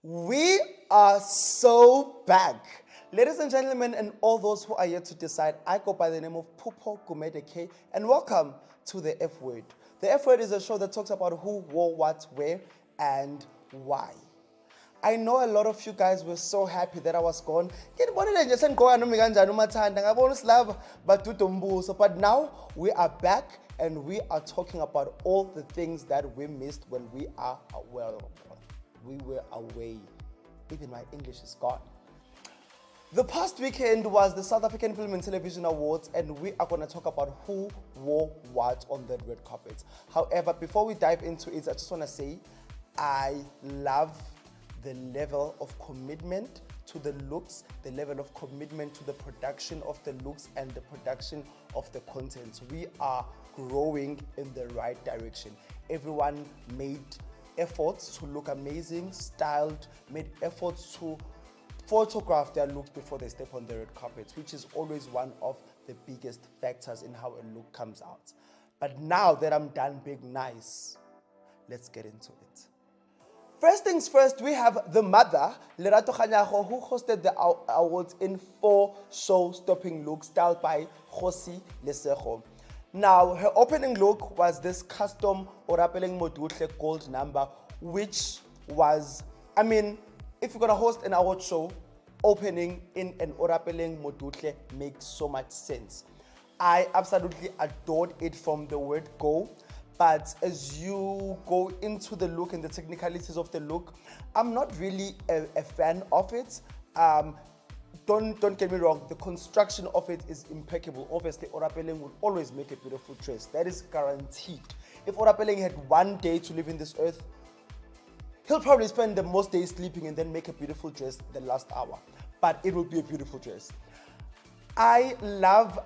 We are so back. Ladies and gentlemen, and all those who are yet to decide, I go by the name of Phupho Gumede K, and welcome to the F Word. The F Word is a show that talks about who, what, where, and why. I know a lot of you guys were so happy that I was gone. But now we are back and we are talking about all the things that we missed when we were away. Even my English is gone. The past weekend was the South African Film and Television Awards, and we are going to talk about who wore what on that red carpet. However, before we dive into it, I just want to say I love the level of commitment to the looks, the level of commitment to the production of the looks and the production of the content. We are growing in the right direction. Everyone made efforts to look amazing, styled, made efforts to photograph their looks before they step on the red carpet, which is always one of the biggest factors in how a look comes out. But now that I'm done being nice, let's get into it. First things first, we have the mother, Lerato Kganyago, who hosted the awards in 4 show-stopping looks styled by Kgosi Lesego. Now, her opening look was this custom Orapeleng Modutle gold number, which was, if you're going to host an award show, opening in an Orapeleng Modutle makes so much sense. I absolutely adored it from the word go. But as you go into the look and the technicalities of the look, I'm not really a fan of it. Don't get me wrong, the construction of it is impeccable. Obviously, Orapeleng would always make a beautiful dress. That is guaranteed. If Orapeleng had one day to live in this earth, he'll probably spend the most days sleeping and then make a beautiful dress the last hour. But it will be a beautiful dress. I love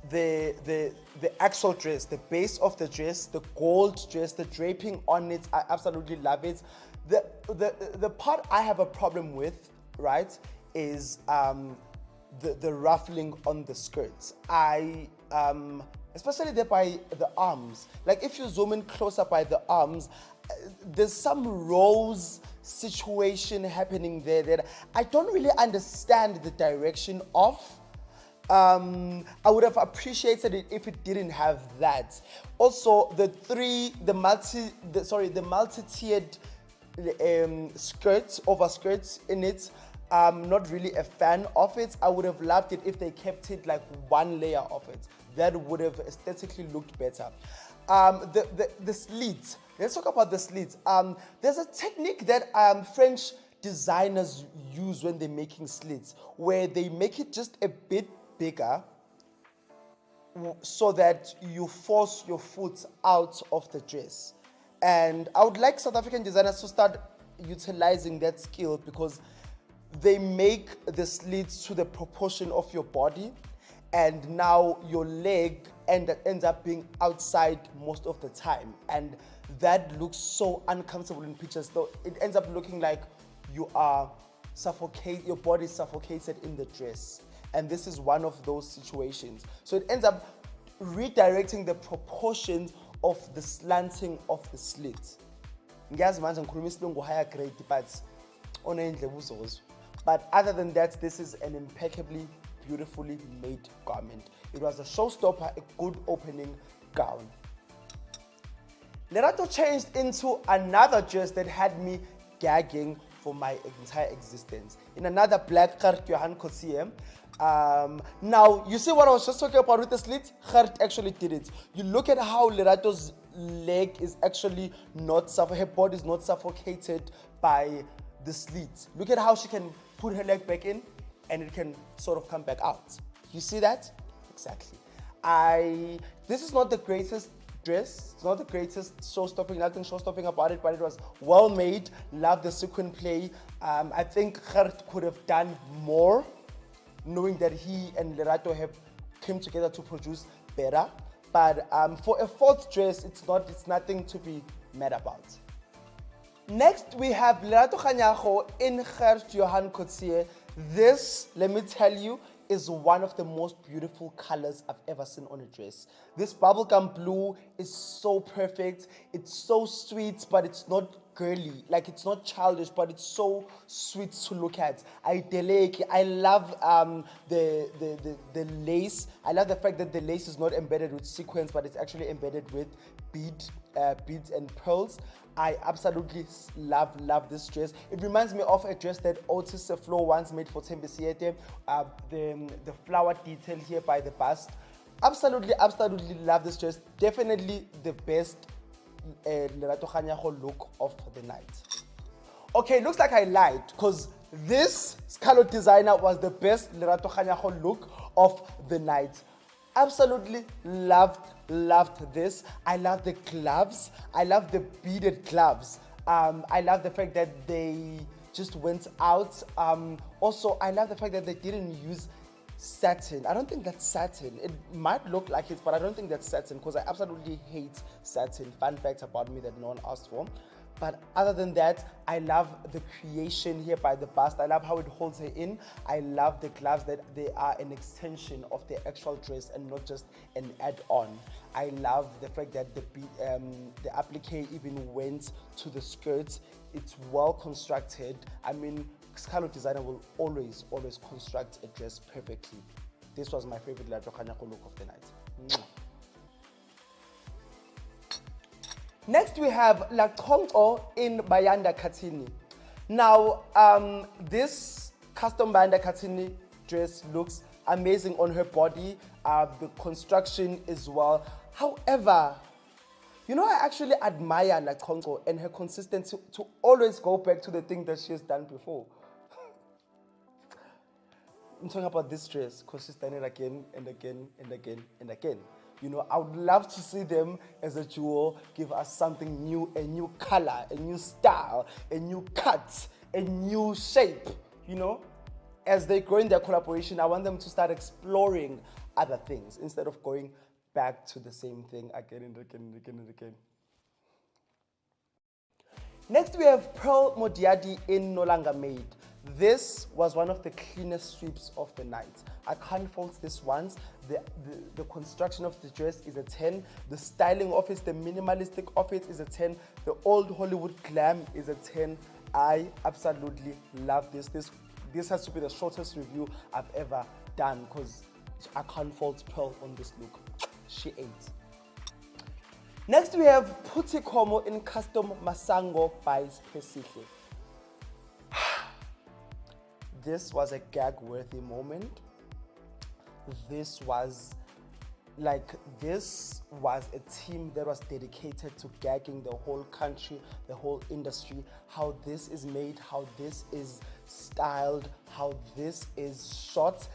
the actual dress, the base of the dress, the gold dress, the draping on it. I absolutely love it. The part I have a problem with, right, is the ruffling on the skirts. Especially there by the arms. Like if you zoom in closer by the arms, there's some rose situation happening there that I don't really understand the direction of. I would have appreciated it if it didn't have that. Also, the multi-tiered skirts, overskirts in it, I'm not really a fan of it. I would have loved it if they kept it like one layer of it. That would have aesthetically looked better. The slits. Let's talk about the slits. There's a technique that French designers use when they're making slits, where they make it just a bit bigger so that you force your foot out of the dress. And I would like South African designers to start utilizing that skill, because they make the slits to the proportion of your body, and now your leg ends up being outside most of the time, and that looks so uncomfortable in pictures. So it ends up looking like you are your body is suffocated in the dress. And this is one of those situations. So it ends up redirecting the proportions of the slanting of the slit. But other than that, this is an impeccably, beautifully made garment. It was a showstopper, a good opening gown. Lerato changed into another dress that had me gagging for my entire existence. In another black Gert Johan Kotsie. Now, you see what I was just talking about with the slit? Gert actually did it. You look at how Lerato's leg is actually her body is not suffocated by the slit. Look at how she can put her leg back in and it can sort of come back out. You see that? Exactly. This is not the greatest dress. It's not the greatest nothing show-stopping about it, but it was well made. Love the sequin play. I think Gert could have done more, knowing that he and Lerato have came together to produce better. But for a 4th dress, it's nothing to be mad about. Next, we have Lerato Kganyago in Gert Johan Kotsie. This, let me tell you, is one of the most beautiful colors I've ever seen on a dress. This bubblegum blue is so perfect. It's so sweet, but it's not girly, like it's not childish, but it's so sweet to look at. I love the lace. I love the fact that the lace is not embedded with sequins, but it's actually embedded with beads and pearls. I absolutely love this dress. It reminds me of a dress that Otis Flo once made for Tembesiete. The flower detail here by the bust. Absolutely love this dress. Definitely the best Lerato Kganyago look of the night. Okay, looks like I lied because this Scalo designer was the best Lerato Kganyago look of the night. Absolutely loved this. I love the gloves. I love the beaded gloves. I love the fact that they just went out. Also, I love the fact that they didn't use satin. I don't think that's satin. It might look like it, but I don't think that's satin because I absolutely hate satin. Fun fact about me that no one asked for. But other than that, I love the creation here by the bust. I love how it holds her in. I love the gloves that they are an extension of the actual dress and not just an add-on. I love the fact that the applique even went to the skirts. It's well constructed. I mean, Scalo designer will always construct a dress perfectly. This was my favorite Lerato Kganyago look of the night. Mwah. Next we have La Tongo in Bayanda Katini. Now, this custom Bayanda Katini dress looks amazing on her body. The construction as well. However, you know, I actually admire La Tongo and her consistency to always go back to the thing that she has done before. I'm talking about this dress because she's done it again and again and again and again. You know, I would love to see them as a duo give us something new, a new color, a new style, a new cut, a new shape, you know. As they grow in their collaboration, I want them to start exploring other things instead of going back to the same thing again and again and again and again. Next, we have Pearl Modiadi in Nolanga Made. This was one of the cleanest sweeps of the night. I can't fault this once. The construction of the dress is a 10. The styling of it, the minimalistic of it is a 10. The old Hollywood glam is a 10. I absolutely love this. This has to be the shortest review I've ever done because I can't fault Pearl on this look. She ate. Next we have Puti Como in Custom Masango by Spesihle. This was a gag-worthy moment. This was a team that was dedicated to gagging the whole country, the whole industry, how this is made, how this is styled, how this is shot.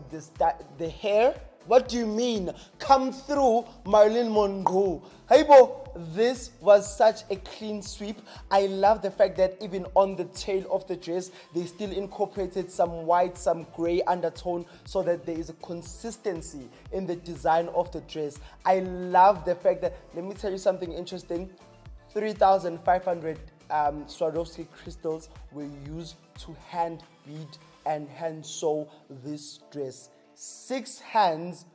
The hair, what do you mean? Come through Marilyn Monroe. Hey bo, this was such a clean sweep. I love the fact that even on the tail of the dress, they still incorporated some white, some gray undertone so that there is a consistency in the design of the dress. I love the fact that, let me tell you something interesting, 3,500 Swarovski crystals were used to hand bead and hand sew this dress. 6 hands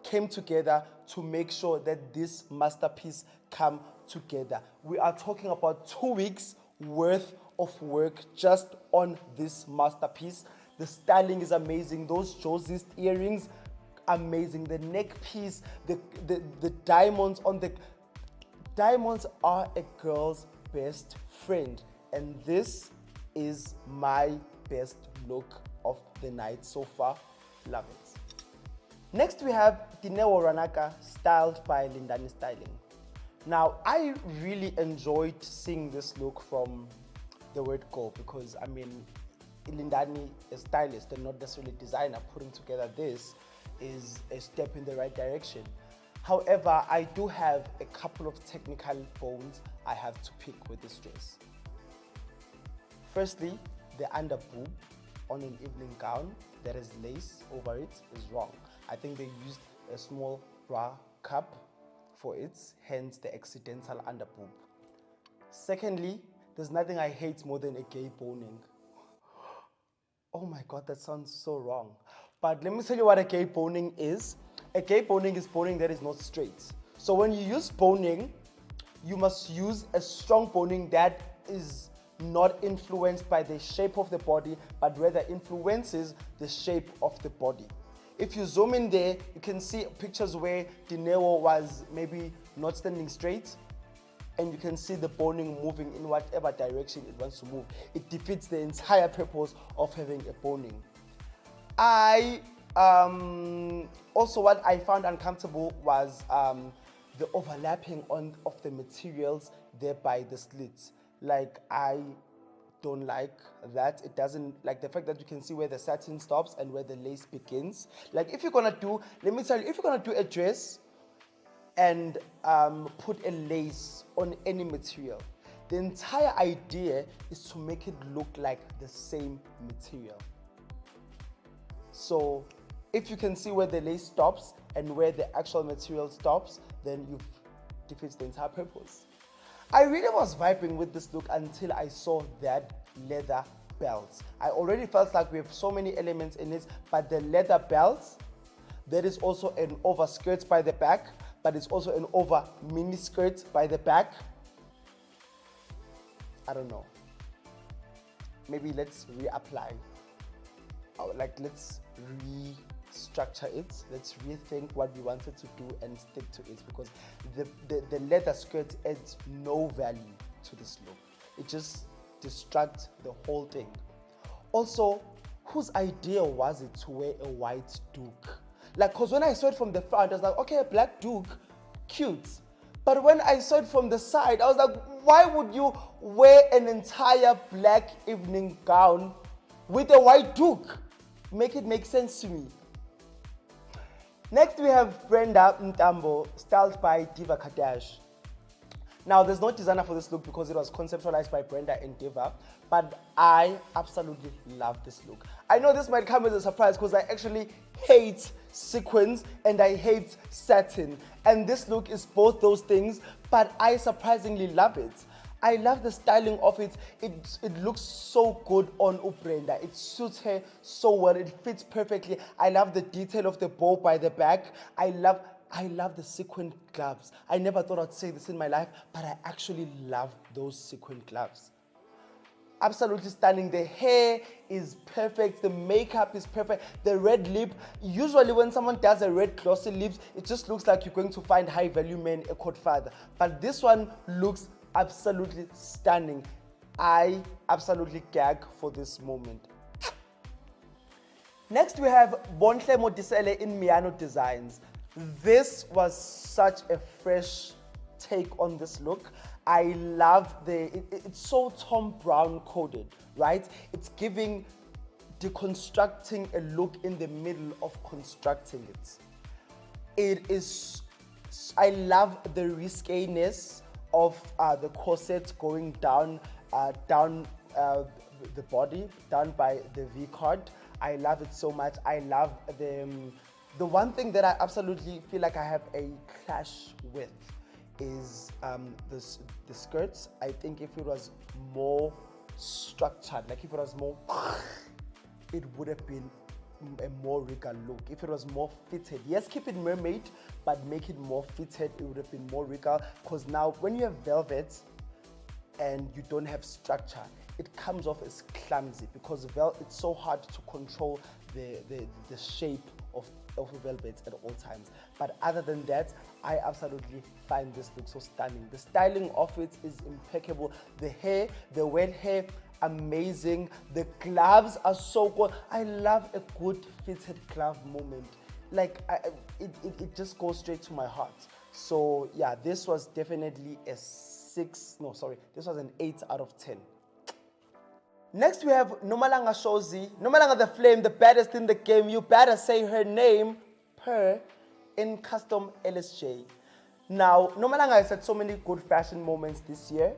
came together to make sure that this masterpiece come together. We are talking about 2 weeks worth of work just on this masterpiece. The styling is amazing. Those Josie's earrings, amazing. The neck piece, the diamonds on the diamonds are a girl's best friend, and this is my best look of the night so far. Love it. Next we have Dineo Ranaka, styled by Lindani Styling. Now, I really enjoyed seeing this look from the word go because, I mean, Lindani, a stylist and not necessarily a designer, putting together this is a step in the right direction. However, I do have a couple of technical bones I have to pick with this dress. Firstly, the under boob on an evening gown that has lace over it is wrong. I think they used a small bra cup for it, hence the accidental under boob. Secondly, there's nothing I hate more than a gay boning. Oh my God, that sounds so wrong. But let me tell you what a gay boning is. A gay boning is boning that is not straight. So when you use boning, you must use a strong boning that is not influenced by the shape of the body, but rather influences the shape of the body. If you zoom in there, you can see pictures where Dineo was maybe not standing straight, and you can see the boning moving in whatever direction it wants to move. It defeats the entire purpose of having a boning. Also what I found uncomfortable was the overlapping of the materials there by the slits. Like, I don't like that. It doesn't, like the fact that you can see where the satin stops and where the lace begins. Like, if you're gonna do, let me tell you, if you're gonna do a dress and put a lace on any material, the entire idea is to make it look like the same material. So if you can see where the lace stops and where the actual material stops, then you've defeated the entire purpose. I really was vibing with this look until I saw that leather belt. I already felt like we have so many elements in it, but the leather belt, there is also an overskirt by the back, but it's also an over mini skirt by the back. I don't know. Maybe let's reapply. Like, let's restructure it. Let's rethink what we wanted to do and stick to it, because the leather skirt adds no value to this look. It just distracts the whole thing. Also, whose idea was it to wear a white duke? Like, because when I saw it from the front, I was like, okay, a black duke, cute. But when I saw it from the side, I was like, why would you wear an entire black evening gown with a white duke? Make it make sense to me. Next, we have Brenda Ntambo, styled by Diva Kadash. Now, there's no designer for this look because it was conceptualized by Brenda and Diva, but I absolutely love this look. I know this might come as a surprise because I actually hate sequins and I hate satin. And this look is both those things, but I surprisingly love it. I love the styling of it. It looks so good on Brenda. It suits her so well. It fits perfectly. I love the detail of the bow by the back. I love the sequin gloves. I never thought I'd say this in my life, but I actually love those sequin gloves. Absolutely stunning. The hair is perfect. The makeup is perfect. The red lip. Usually when someone does a red glossy lips, it just looks like you're going to find high value men a court father. But this one looks absolutely stunning. I absolutely gag for this moment. Next, we have Bontle Modisele in Miano Designs. This was such a fresh take on this look. I love it's so Tom Brown coded, right? It's giving deconstructing a look in the middle of constructing it. It is, I love the riskiness of the corset going down the body, down by the V-cut. I love it so much. I love the one thing that I absolutely feel like I have a clash with is the skirts. I think if it was more structured, like if it was more, it would have been a more regal look. If it was more fitted, yes, keep it mermaid, but make it more fitted, it would have been more regal. Because now when you have velvet and you don't have structure, it comes off as clumsy, because it's so hard to control the shape of velvet at all times. But other than that, I absolutely find this look so stunning. The styling of it is impeccable. The hair, the wet hair, amazing. The gloves are so good. I love a good fitted glove moment. Like, it just goes straight to my heart. So yeah, this was definitely this was an 8 out of 10. Next, we have Nomalanga Shozi. Nomalanga the Flame, the baddest in the game. You better say her name, per, in custom LSJ. Now, Nomalanga has had so many good fashion moments this year,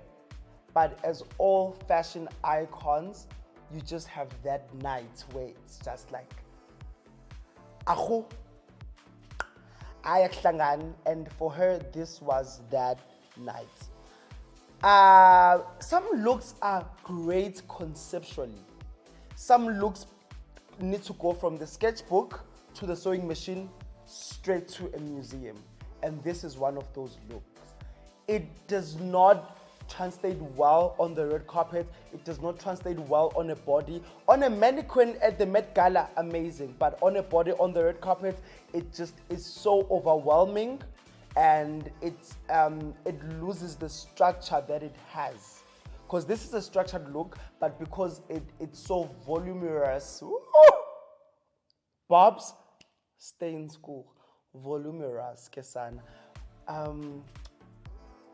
but as all fashion icons, you just have that night where it's just like, Ahu, Ayaklangan, and for her, this was that night. Some looks are great conceptually. Some looks need to go from the sketchbook to the sewing machine straight to a museum. And this is one of those looks. It does not translate well on the red carpet. It does not translate well on a body. On a mannequin at the Met Gala, amazing. But on a body on the red carpet, it just is so overwhelming, and it loses the structure that it has. Because this is a structured look, but because it's so voluminous. Bobs, stay in school. Voluminous, Kesana.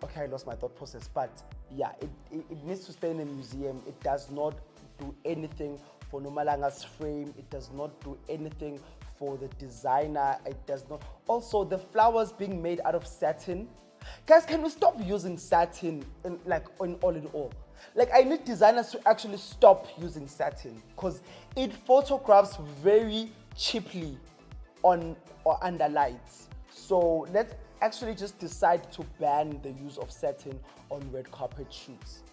Okay, I lost my thought process, but yeah, it needs to stay in a museum. It does not do anything for Nomalanga's frame. It does not do anything for the designer. It does not. Also, the flowers being made out of satin. Guys, can we stop using satin in all in all? Like, I need designers to actually stop using satin because it photographs very cheaply on or under lights. So let's actually just decide to ban the use of satin on red carpet shoots.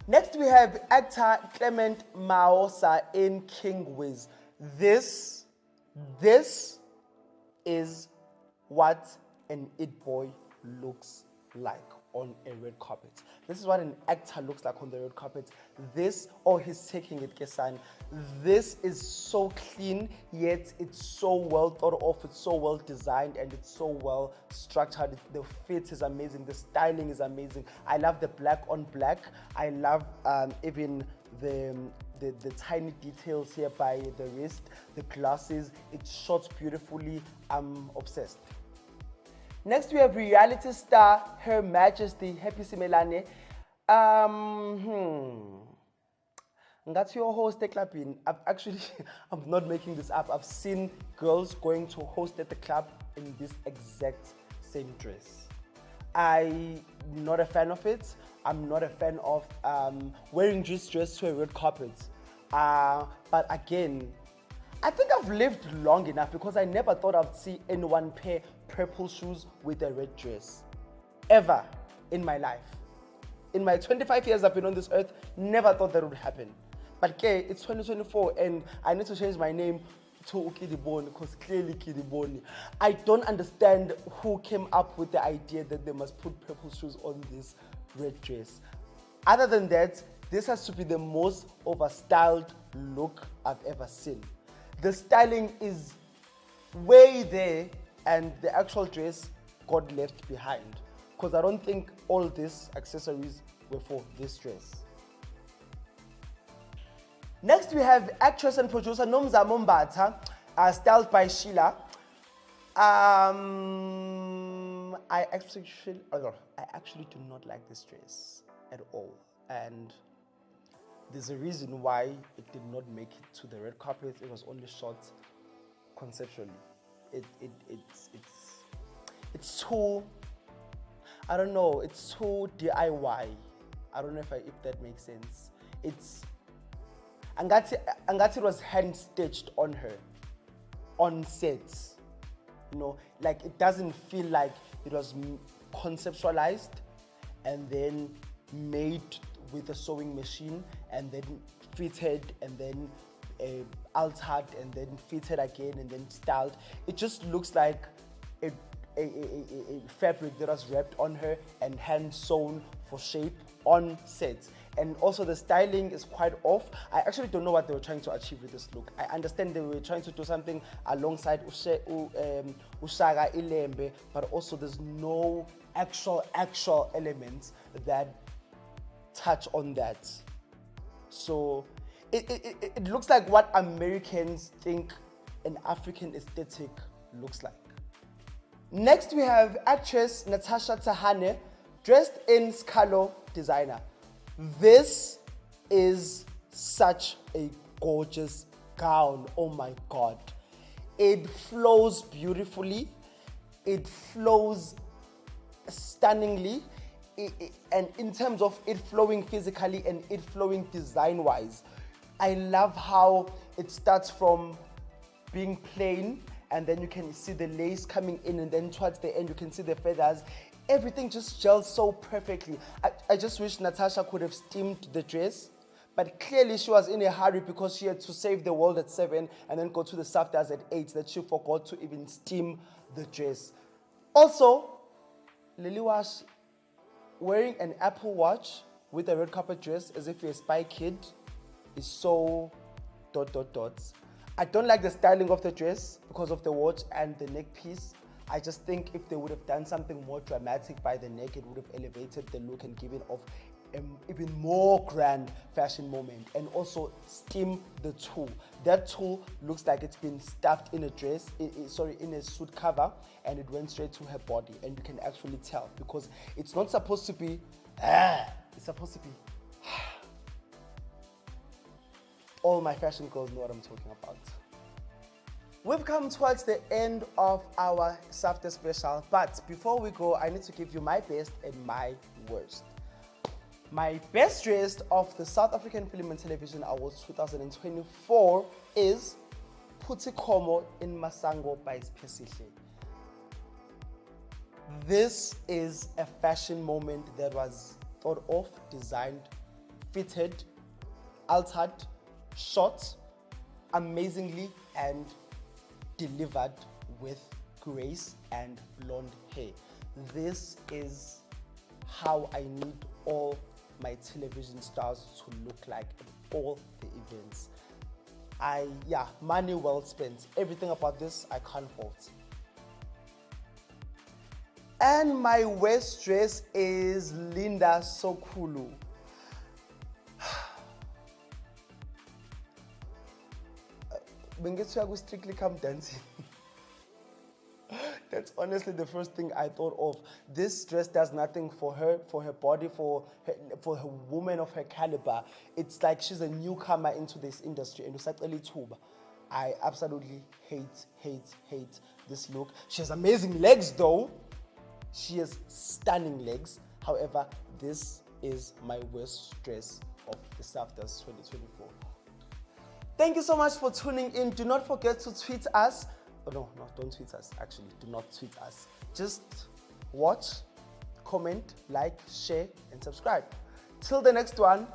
Next, we have actor Clement Maosa in King Wiz. This is what an it boy looks like on a red carpet. This is what an actor looks like on the red carpet. He's taking it, Kesan. This is so clean, yet it's so well thought of, it's so well designed, and it's so well structured. The fit is amazing, the styling is amazing. I love the black on black. I love even the tiny details here by the wrist, the glasses. It's shot beautifully. I'm obsessed. Next, we have reality star Her Majesty Happy Simelane. That's your host at club. I'm not making this up. I've seen girls going to host at the club in this exact same dress. I'm not a fan of it. I'm not a fan of wearing this dress to a red carpet. But again, I think I've lived long enough because I never thought I'd see anyone pair purple shoes with a red dress. Ever in my life. In my 25 years I've been on this earth, never thought that would happen. But okay, it's 2024 and I need to change my name to Ukidiboni because clearly Kidiboni. I don't understand who came up with the idea that they must put purple shoes on this red dress. Other than that, this has to be the most overstyled look I've ever seen. The styling is way there and the actual dress got left behind because I don't think all these accessories were for this dress. Next, we have actress and producer Nomza Mombata, styled by Sheila. I actually do not like this dress at all, and there's a reason why it did not make it to the red carpet. It was only shot conceptually. It's too, I don't know, it's too DIY. I don't know if that makes sense. It's Angati was hand stitched on her, on set. You know, like it doesn't feel like it was conceptualized and then made with a sewing machine and then fitted and then altered and then fitted again and then styled. It just looks like a fabric that was wrapped on her and hand sewn for shape on set. And also the styling is quite off. I actually don't know what they were trying to achieve with this look. I understand they were trying to do something alongside Ushaka Ilembe, but also there's no actual elements that touch on that. So it looks like what Americans think an African aesthetic looks like. Next, we have actress Natasha Tahane, dressed in Scalo designer. This is such a gorgeous gown. Oh my God. It flows beautifully. It flows stunningly. And in terms of it flowing physically and it flowing design-wise, I love how it starts from being plain and then you can see the lace coming in and then towards the end you can see the feathers. Everything just gels so perfectly. I just wish Natasha could have steamed the dress, but clearly she was in a hurry because she had to save the world at 7 and then go to the SAFTAs at 8 that she forgot to even steam the dress. Also, Lily Wash, wearing an Apple Watch with a red carpet dress as if you're a spy kid is so ... I don't like the styling of the dress because of the watch and the neck piece. I just think if they would have done something more dramatic by the neck, it would have elevated the look and given off even more grand fashion moment. And also steam the tulle. That tulle looks like it's been stuffed in a dress, in a suit cover, and it went straight to her body. And you can actually tell because it's not supposed to be, it's supposed to be. All my fashion girls know what I'm talking about. We've come towards the end of our SAFTA special, but before we go, I need to give you my best and my worst. My best dressed of the South African Film and Television Awards 2024 is Phupho in Masango by Spesihle. This is a fashion moment that was thought of, designed, fitted, altered, shot amazingly, and delivered with grace and blonde hair. This is how I need all my television stars to look like at all the events. Money well spent. Everything about this I can't fault. And my worst dress is Linda Sokulu. Bengethu Strictly Come Dancing. That's honestly the first thing I thought of. This dress does nothing for her body, for her woman of her caliber. It's like she's a newcomer into this industry. And I absolutely hate this look. She has amazing legs though. She has stunning legs. However, this is my worst dress of the SAFTAs 2024. Thank you so much for tuning in. Do not forget to tweet us. Oh, no, don't tweet us. Actually, do not tweet us. Just watch, comment, like, share, and subscribe. Till the next one.